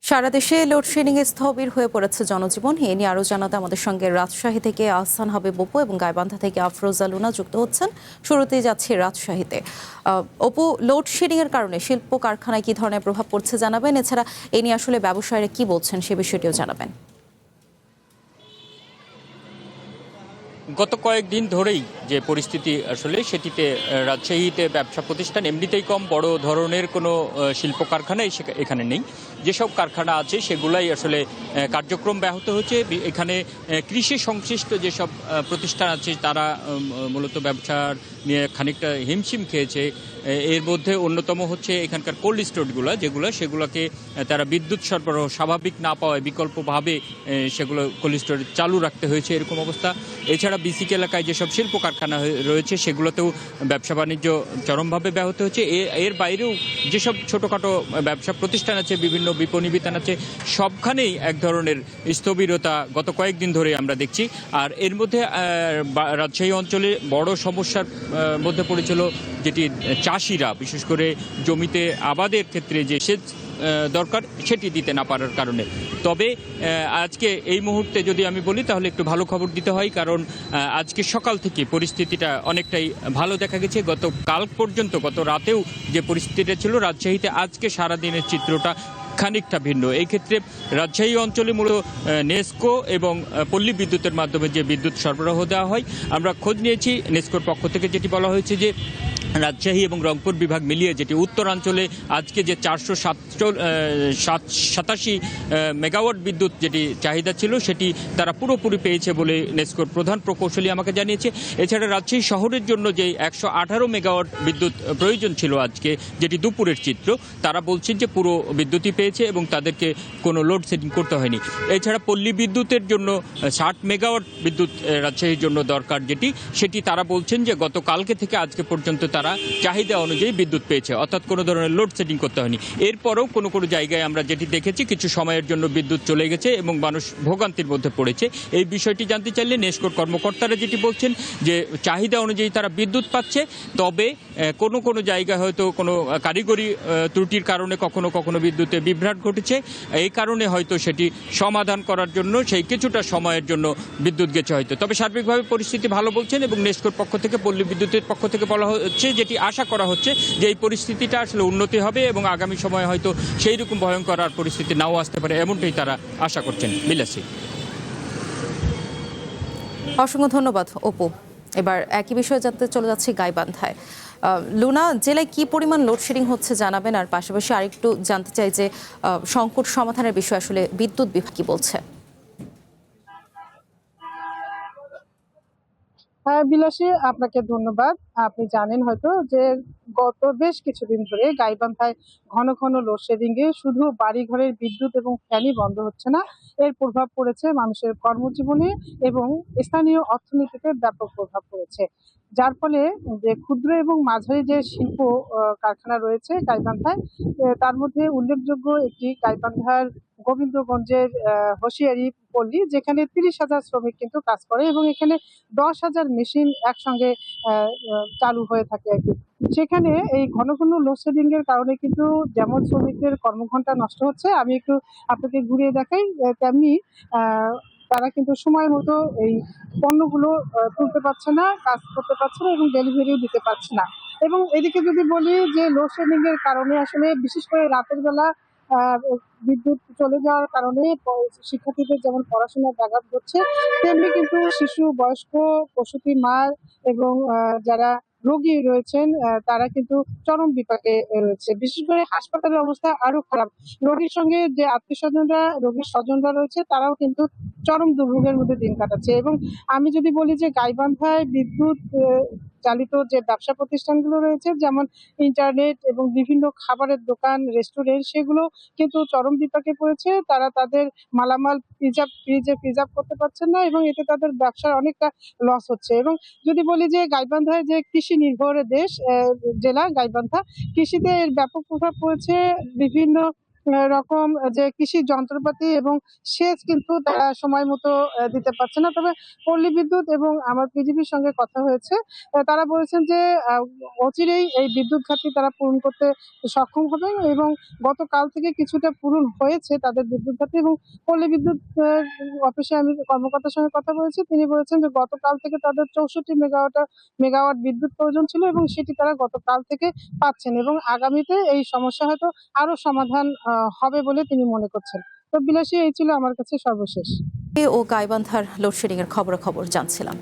সারা দেশে লোডশেডিং এ স্থবির হয়ে পড়েছে জনজীবন। এ নিয়ে আরো জানাতে আমাদের সঙ্গে রাজশাহী থেকে আহসান হাবিব অপু এবং গাইবান্ধা থেকে আফরোজা লুনা যুক্ত হচ্ছেন। শুরুতেই যাচ্ছি রাজশাহীতে। অপু, লোডশেডিং এর কারণে শিল্প কারখানায় কি ধরনের প্রভাব পড়ছে জানাবেন, এছাড়া এ নিয়ে আসলে ব্যবসায়ীরা কি বলছেন সে বিষয়টিও জানাবেন। গত কয়েকদিন ধরেই যে পরিস্থিতি আসলে সেটিতে রাজশাহীতে ব্যবসা প্রতিষ্ঠান এমনিতেই কম, বড় ধরনের কোনো শিল্প কারখানা এখানে নেই। যেসব কারখানা আছে সেগুলাই আসলে কার্যক্রম ব্যাহত হচ্ছে। এখানে কৃষি সংশ্লিষ্ট যেসব প্রতিষ্ঠান আছে তারা মূলত ব্যবসার নিয়ে খানিকটা হিমশিম খেয়েছে। এর মধ্যে অন্যতম হচ্ছে এখানকার কোল্ড স্টোরগুলো, সেগুলোকে তারা বিদ্যুৎ সরবরাহ স্বাভাবিক না পাওয়ায় বিকল্পভাবে সেগুলো কোল্ড স্টোরে চালু রাখতে হয়েছে, এরকম অবস্থা। এছাড়া বিসিক এলাকায় যেসব শিল্প কারখানা রয়েছে সেগুলোতেও ব্যবসা বাণিজ্য চরমভাবে ব্যাহত হচ্ছে। এর বাইরেও যেসব ছোটোখাটো ব্যবসা প্রতিষ্ঠান আছে, বিভিন্ন বিপণী বিতান আছে, সবখানেই এক ধরনের স্থবিরতা গত কয়েকদিন ধরে আমরা দেখছি। আর এর মধ্যে রাজশাহী অঞ্চলে বড় সমস্যার মধ্যে পড়েছিল যেটি চাষিরা, বিশেষ করে জমিতে আবাদের ক্ষেত্রে যে সেচ দরকার সেটি দিতে না পারার কারণে। তবে আজকে এই মুহূর্তে যদি আমি বলি তাহলে একটু ভালো খবর দিতে হয়, কারণ আজকে সকাল থেকে পরিস্থিতিটা অনেকটাই ভালো দেখা গেছে। গত কাল পর্যন্ত, গত রাতেও যে পরিস্থিতিটা ছিল রাজশাহীতে, আজকে সারাদিনের চিত্রটা খানিকটা ভিন্ন। এই ক্ষেত্রে রাজশাহী অঞ্চলে মূলত নেসকো এবং পল্লী বিদ্যুতের মাধ্যমে যে বিদ্যুৎ সরবরাহ দেওয়া হয়, আমরা খোঁজ নিয়েছি নেসকোর পক্ষ থেকে যেটি বলা হয়েছে যে রাজশাহী এবং রংপুর বিভাগ মিলিয়ে যেটি উত্তরাঞ্চলে আজকে যে 487 মেগাওয়াট বিদ্যুৎ যেটি চাহিদা ছিল সেটি তারা পুরোপুরি পেয়েছে বলে নেসকোর প্রধান প্রকৌশলী আমাকে জানিয়েছে। এছাড়া রাজশাহী শহরের জন্য যে 118 মেগাওয়াট বিদ্যুৎ প্রয়োজন ছিল আজকে, যেটি দুপুরের চিত্র, তারা বলছেন যে পুরো বিদ্যুৎই পেয়েছে এবং তাদেরকে কোনো লোডশেডিং করতে হয়নি। এছাড়া পল্লী বিদ্যুতের জন্য 60 মেগাওয়াট বিদ্যুৎ রাজশাহীর জন্য দরকার, সেটি তারা বলছেন যে গতকালকে থেকে আজকে পর্যন্ত তারা চাহিদা অনুযায়ী বিদ্যুৎ পেয়েছে, অর্থাৎ কোনো ধরনের লোডশেডিং করতে হয়নি। এরপরও কোনো কোনো জায়গায় আমরা যেটি দেখেছি কিছু সময়ের জন্য বিদ্যুৎ চলে গেছে এবং মানুষ ভোগান্তির মধ্যে পড়েছে। এই বিষয়টি জানতে চাইলে নেসকোর কর্মকর্তারা যেটি বলছেন যে চাহিদা অনুযায়ী তারা বিদ্যুৎ পাচ্ছে, তবে কোনো কোনো জায়গায় হয়তো কোনো কারিগরি ত্রুটির কারণে কখনো কখনো বিদ্যুতে বিভ্রাট ঘটেছে। এই কারণে হয়তো সেটি সমাধান করার জন্য সেই কিছুটা সময়ের জন্য বিদ্যুৎ গেছে হয়তো। তবে সার্বিকভাবে পরিস্থিতি ভালো বলছেন এবং নেসকোর পক্ষ থেকে, পল্লী বিদ্যুতের পক্ষ থেকে বলা হচ্ছে, যেটি আশা করা হচ্ছে যে এই পরিস্থিতিটা আসলে উন্নতি হবে এবং আগামী সময়ে হয়তো সেই রকম ভয়ঙ্কর আর পরিস্থিতি নাও আসতে পারে, এমনটাই তারা আশা করছেন। বিলাসী, অসংখ্য ধন্যবাদ অপু। এবার একই বিষয়ে জানতে চলে যাচ্ছি গাইবান্ধায়। লুনা, জেলায় কি পরিমাণ লোডশেডিং হচ্ছে জানাবেন, আর পাশাপাশি আরেকটু জানতে চাই যে সংকট সমাধানের বিষয়ে আসলে বিদ্যুৎ বিভাগ কি বলছে। হ্যাঁ বিলাসী, আপনাকে ধন্যবাদ। আপনি জানেন হয়তো যে গত বেশ কিছুদিন ধরে গাইবান্ধায় ঘন ঘন লোডশেডিং এ শুধু বাড়িঘরের বিদ্যুৎ এবং ফ্যানই বন্ধ হচ্ছে না, এর প্রভাব পড়েছে মানুষের কর্মজীবনে এবং স্থানীয় অর্থনীতিতে ব্যাপক প্রভাব পড়েছে। যার ফলে যে ক্ষুদ্র এবং মাঝারি যে শিল্প কারখানা রয়েছে গাইবান্ধায়, তার মধ্যে উল্লেখযোগ্য একটি গাইবান্ধার গোবিন্দগঞ্জের হোসিয়ারি পল্লী, যেখানে 30,000 শ্রমিক কিন্তু কাজ করে এবং এখানে 10,000 মেশিন একসঙ্গে চালু হয়ে থাকে আর কি। সেখানে এই ঘন ঘন লোডশেডিং এর কারণে কিন্তু যেমন শ্রমিকদের কর্মঘণ্টা নষ্ট হচ্ছে, আমি একটু আপনাকে ঘুরিয়ে দেখাই, তেমনি তারা কিন্তু সময় মতো এই পণ্যগুলো তুলতে পারছে না, কাজ করতে পারছে না এবং ডেলিভারিও দিতে পারছে না। এবং এদিকে যদি বলি যে লোডশেডিং এর কারণে আসলে বিশেষ করে রাতের বেলা আহ বিদ্যুৎ চলে যাওয়ার কারণে শিক্ষার্থীদের যেমন পড়াশোনায় ব্যাঘাত ঘটছে, তেমনি কিন্তু শিশু, বয়স্ক, প্রসূতি মা এবং যারা রোগী রয়েছেন তারা কিন্তু চরম বিপাকে রয়েছে। বিশেষ করে হাসপাতালের অবস্থা আরো খারাপ। রোগীর সঙ্গে যে আত্মীয়-স্বজনরা, রোগীর স্বজনরা রয়েছে তারাও কিন্তু চরম দুর্ভোগের মধ্যে দিন কাটাচ্ছে। এবং আমি যদি বলি যে গাইবান্ধায় বিদ্যুৎ চালিত যে ব্যবসা প্রতিষ্ঠানগুলো রয়েছে, যেমন ইন্টারনেট এবং বিভিন্ন খাবারের দোকান, রেস্টুরেন্ট, সেগুলো কিন্তু চরম বিপাকে পড়েছে। তারা তাদের মালামাল ফ্রিজে প্রিজার্ভ করতে পারছেন না এবং এতে তাদের ব্যবসার অনেকটা লস হচ্ছে। এবং যদি বলি যে গাইবান্ধায় যে কৃষি নির্ভর জেলা গাইবান্ধা, কৃষিতে এর ব্যাপক প্রভাব পড়েছে। বিভিন্ন রকম যে কৃষি যন্ত্রপাতি এবং সেচ কিন্তু তারা সময় মতো দিতে পারছে না। তবে পল্লী বিদ্যুৎ এবং আমার পিজিবির সঙ্গে কথা হয়েছে। তারা বলেছেন যে অচিরেই এই বিদ্যুৎ ঘাটতি তারা পূরণ করতে সক্ষম হবেন এবং গতকাল থেকে কিছুটা পূরণ হয়েছে তাদের বিদ্যুৎ ঘাটতি। এবং পল্লী বিদ্যুৎ অফিসে আমি কর্মকর্তার সঙ্গে কথা বলেছি। তিনি বলেছেন যে গতকাল থেকে তাদের 64 মেগাওয়াট বিদ্যুৎ প্রয়োজন ছিল এবং সেটি তারা গতকাল থেকে পাচ্ছেন এবং আগামীতে এই সমস্যা হয়তো আরো সমাধান হবে বলে তিনি মনে করছেন। তো বিলাসী, এই ছিল আমার কাছে সর্বশেষ। ও গাইবান্ধার লোডশেডিং এর খবরাখবর জানছিলাম।